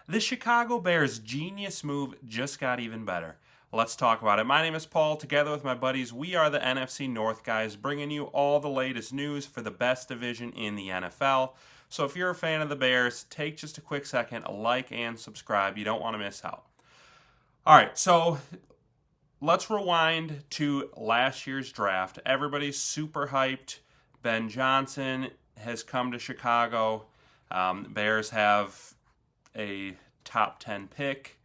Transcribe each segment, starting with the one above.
The Chicago Bears' genius move just got even better. Let's talk about it. My name is Paul. Together with my buddies, we are the NFC North Guys, bringing you all the latest news for the best division in the NFL. So if you're a fan of the Bears, take just a quick second, like and subscribe. You don't want to miss out. All right, so let's rewind to last year's draft. Everybody's super hyped. Ben Johnson has come to Chicago. Bears have a top 10 pick,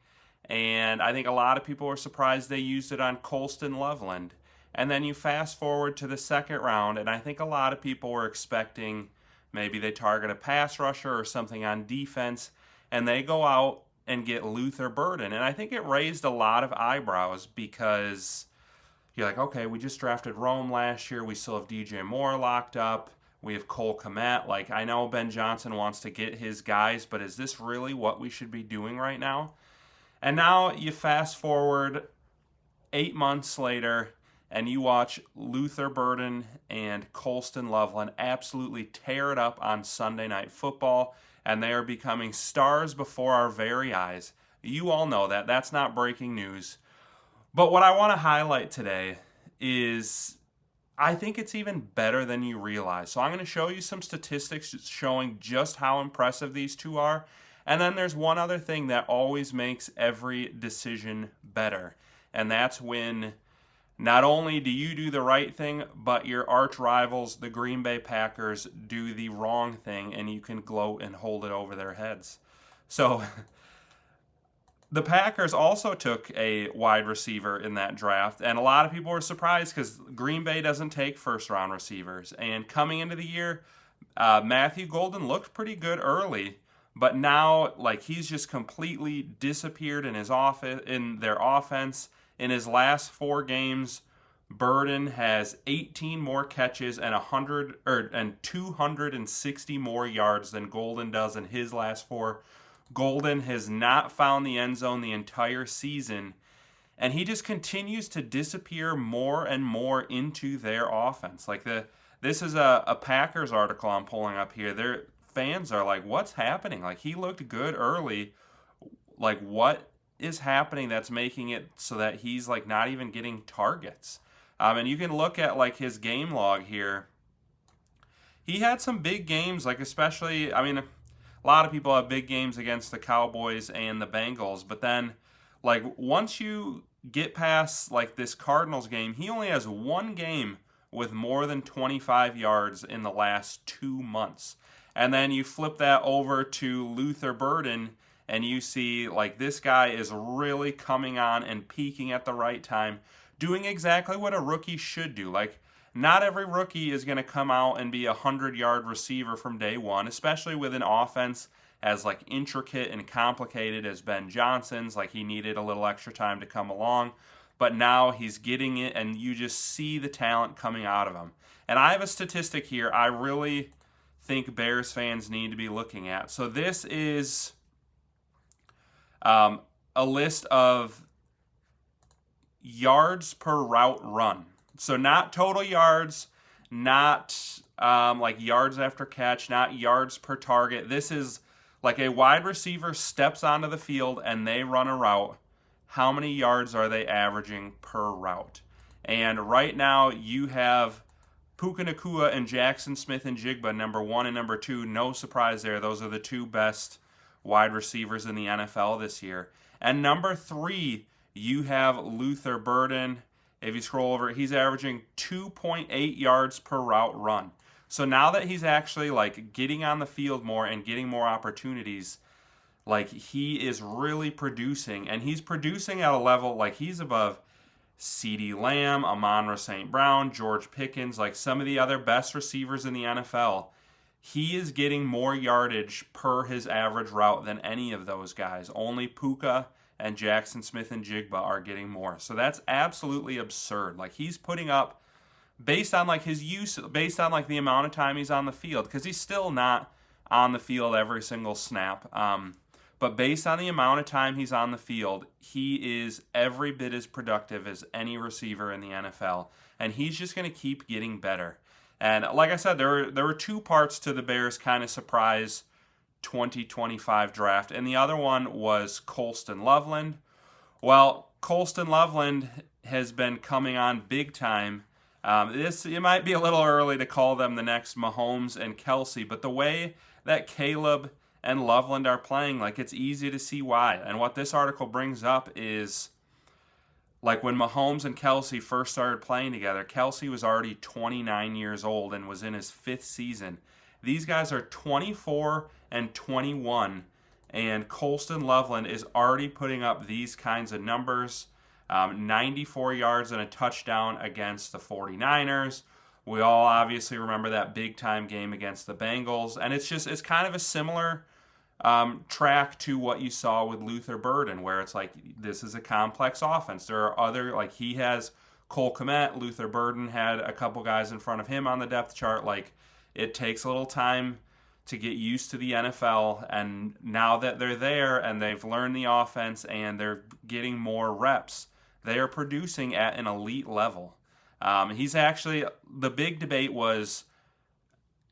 and I think a lot of people were surprised they used it on Colston Loveland. And then you fast forward to the second round, and I think a lot of people were expecting maybe they target a pass rusher or something on defense, and they go out and get Luther Burden. And I think it raised a lot of eyebrows because you're like, okay, we just drafted Rome last year. We still have DJ Moore locked up. We have Cole Kmet. Like, I know Ben Johnson wants to get his guys, but is this really what we should be doing right now? And now you fast forward 8 months later, and you watch Luther Burden and Colston Loveland absolutely tear it up on Sunday Night Football, and they are becoming stars before our very eyes. You all know that. That's not breaking news. But what I want to highlight today is I think it's even better than you realize. So I'm going to show you some statistics showing just how impressive these two are. And then there's one other thing that always makes every decision better. And that's when not only do you do the right thing, but your arch rivals, the Green Bay Packers, do the wrong thing, and you can gloat and hold it over their heads. So the Packers also took a wide receiver in that draft, and a lot of people were surprised because Green Bay doesn't take first-round receivers. And coming into the year, Matthew Golden looked pretty good early, but now like he's just completely disappeared in their offense. In his last 4 games, Burden has 18 more catches and 260 more yards than Golden does in his last 4. Golden has not found the end zone the entire season, and he just continues to disappear more and more into their offense. This is a Packers article I'm pulling up here. Their fans are like, what's happening? Like, he looked good early. Like, what is happening that's making it so that he's like not even getting targets? And you can look at like his game log here. He had some big games, like especially, I mean, a lot of people have big games against the Cowboys and the Bengals, but then like once you get past like this Cardinals game, he only has one game with more than 25 yards in the last 2 months. And then you flip that over to Luther Burden, and you see like this guy is really coming on and peaking at the right time, doing exactly what a rookie should do. Like, not every rookie is going to come out and be a 100-yard receiver from day one, especially with an offense as like intricate and complicated as Ben Johnson's. Like, he needed a little extra time to come along, but now he's getting it, and you just see the talent coming out of him. And I have a statistic here I really think Bears fans need to be looking at. So this is a list of yards per route run. So not total yards, not like yards after catch, not yards per target. This is like a wide receiver steps onto the field and they run a route. How many yards are they averaging per route? And right now you have Puka Nacua and Jackson Smith-Njigba, number 1 and number 2. No surprise there. Those are the 2 best wide receivers in the NFL this year. And number 3, you have Luther Burden. If you scroll over, he's averaging 2.8 yards per route run. So now that he's actually like getting on the field more and getting more opportunities, like he is really producing, and he's producing at a level like he's above CeeDee Lamb, Amon-Ra St. Brown, George Pickens, like some of the other best receivers in the NFL. He is getting more yardage per his average route than any of those guys. Only Puka and Jackson Smith-Njigba are getting more. So that's absolutely absurd. Like, he's putting up, based on like his use, based on like the amount of time he's on the field, because he's still not on the field every single snap. But based on the amount of time he's on the field, he is every bit as productive as any receiver in the NFL. And he's just going to keep getting better. And like I said, there were 2 parts to the Bears' kind of surprise 2025 draft. And the other one was Colston Loveland. Well, Colston Loveland has been coming on big time. It might be a little early to call them the next Mahomes and Kelsey, but the way that Caleb and Loveland are playing, like, it's easy to see why. And what this article brings up is, like, when Mahomes and Kelsey first started playing together, Kelsey was already 29 years old and was in his 5th season. These guys are 24 and 21, and Colston Loveland is already putting up these kinds of numbers. 94 yards and a touchdown against the 49ers. We all obviously remember that big-time game against the Bengals, and it's kind of a similar track to what you saw with Luther Burden, where it's like, this is a complex offense. There are other, like, he has Cole Kmet, Luther Burden had a couple guys in front of him on the depth chart. Like, it takes a little time to get used to the NFL, and now that they're there and they've learned the offense and they're getting more reps, they are producing at an elite level. He's actually, the big debate was,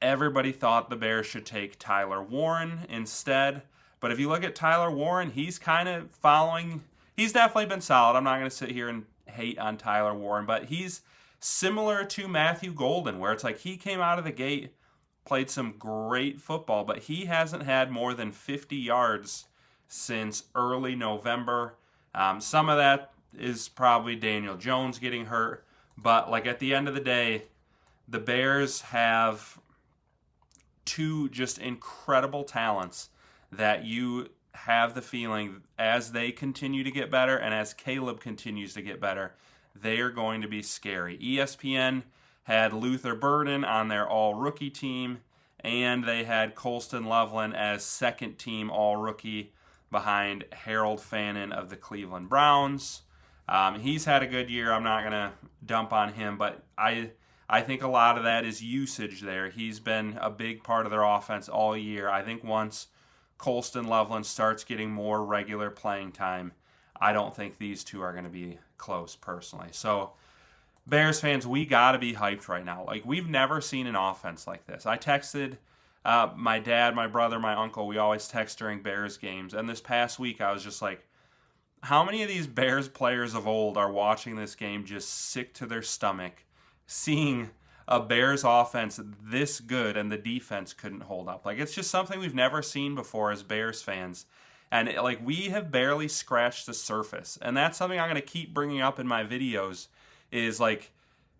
everybody thought the Bears should take Tyler Warren instead. But if you look at Tyler Warren, he's kind of following, he's definitely been solid. I'm not going to sit here and hate on Tyler Warren, but he's similar to Matthew Golden, where it's like he came out of the gate, played some great football, but he hasn't had more than 50 yards since early November. Some of that is probably Daniel Jones getting hurt, but like at the end of the day, the Bears have two just incredible talents that you have the feeling as they continue to get better and as Caleb continues to get better, they are going to be scary. ESPN had Luther Burden on their all-rookie team, and they had Colston Loveland as second-team all-rookie behind Harold Fannin of the Cleveland Browns. He's had a good year. I'm not going to dump on him, but I think a lot of that is usage there. He's been a big part of their offense all year. I think once Colston Loveland starts getting more regular playing time, I don't think these two are going to be close personally. So, Bears fans, we got to be hyped right now. Like, we've never seen an offense like this. I texted my dad, my brother, my uncle. We always text during Bears games. And this past week, I was just like, how many of these Bears players of old are watching this game just sick to their stomach, seeing a Bears offense this good and the defense couldn't hold up? Like, it's just something we've never seen before as Bears fans. And, we have barely scratched the surface. And that's something I'm going to keep bringing up in my videos is,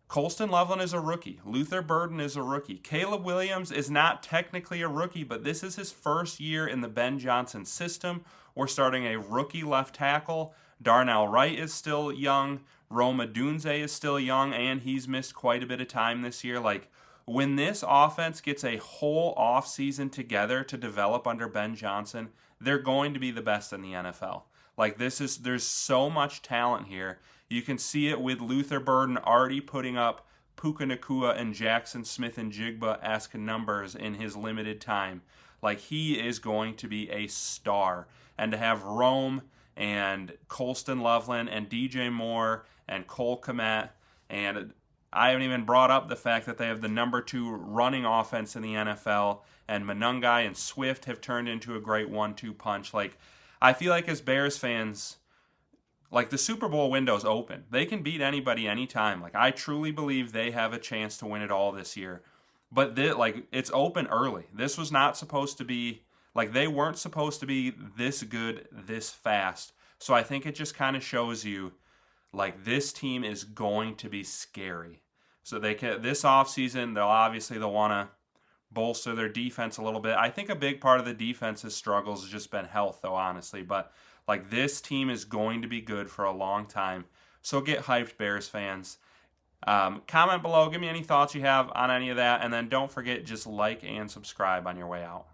Colston Loveland is a rookie. Luther Burden is a rookie. Caleb Williams is not technically a rookie, but this is his first year in the Ben Johnson system. We're starting a rookie left tackle. Darnell Wright is still young. Rome Odunze is still young, and he's missed quite a bit of time this year. When this offense gets a whole offseason together to develop under Ben Johnson, they're going to be the best in the NFL. There's so much talent here. You can see it with Luther Burden already putting up Puka Nacua and Jackson Smith and Jigba-esque numbers in his limited time. He is going to be a star. And to have Rome and Colston Loveland and DJ Moore and Cole Kmet, and I haven't even brought up the fact that they have the number 2 running offense in the NFL, and Monangai and Swift have turned into a great 1-2 punch. I feel like as Bears fans, the Super Bowl window's open. They can beat anybody anytime. I truly believe they have a chance to win it all this year. But it's open early. This was not supposed to be, they weren't supposed to be this good this fast. So I think it just kind of shows you, this team is going to be scary. So this offseason, they'll want to bolster their defense a little bit. I think a big part of the defense's struggles has just been health, though, honestly. But this team is going to be good for a long time. So get hyped, Bears fans. Comment below. Give me any thoughts you have on any of that. And then don't forget, just like and subscribe on your way out.